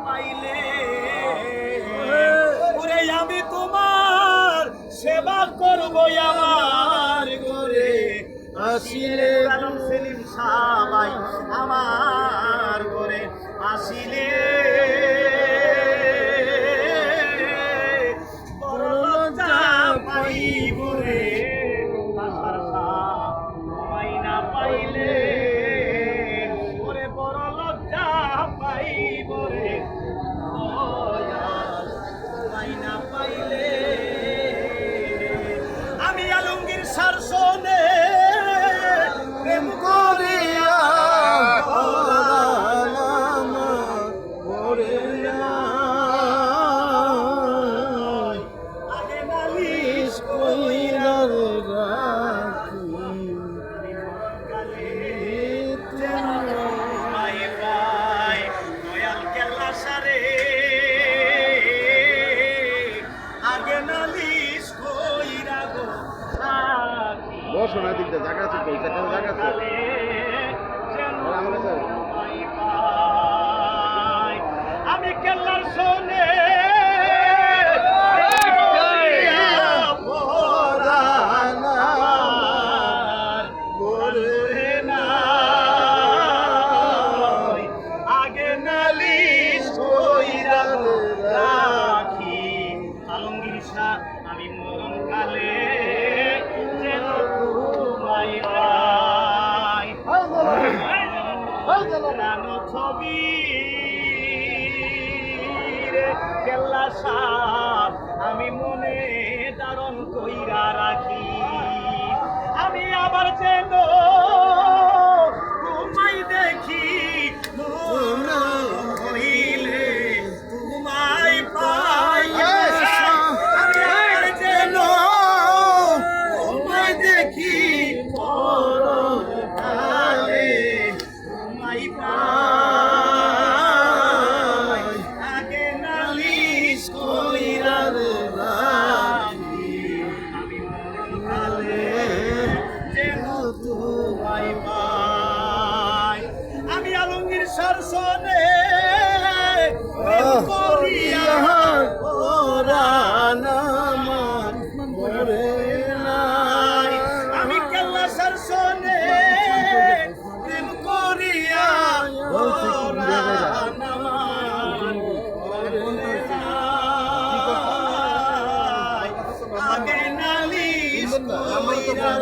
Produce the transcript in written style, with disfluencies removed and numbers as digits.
পাইলে আমি তোমার সেবা করবো আমার ঘরে আসিলে সেলিম সাবাই আমার ঘরে আসিলে বড় লজ্জা পাইব রে আশার মাইনা পাইলে ওরে বড় লজ্জা পাইব রে মাইনা পাইলে আমি আলমগীর সারসনে প্রেম করিয়া আগে নালিশ কইরা দয়াল কেল্লা সারে আগে নালিশ কইরা গো বসনা দিকটা জায়গা আছে তো সেখানে জায়গা আছে আমি কেল্লার শোনে আগে নালিশ কইরা রাখি আলমগীর শাহ আমি মরণ কালে যেন তোমায় পাই রানো ছবি কেল্লা শাহ আমি মনে ধারণ কইরা রাখি আমি আবার যেন তোমায় দেখি হইলে তোমায় পাই আমি আবার যেন তোমায় দেখি পরকালে তোমায় পাই আগে নালিশ কইরা রাখি আমি মরণকালে যেন তোমায় পাই আমি আলমগীর সারসনে প্রেম করিয়া ওরান আমার মরে নাই আমি কেল্লা সারসনে প্রেম করিয়া ওরান আমার মরে নাই আগে নালিশ কইরা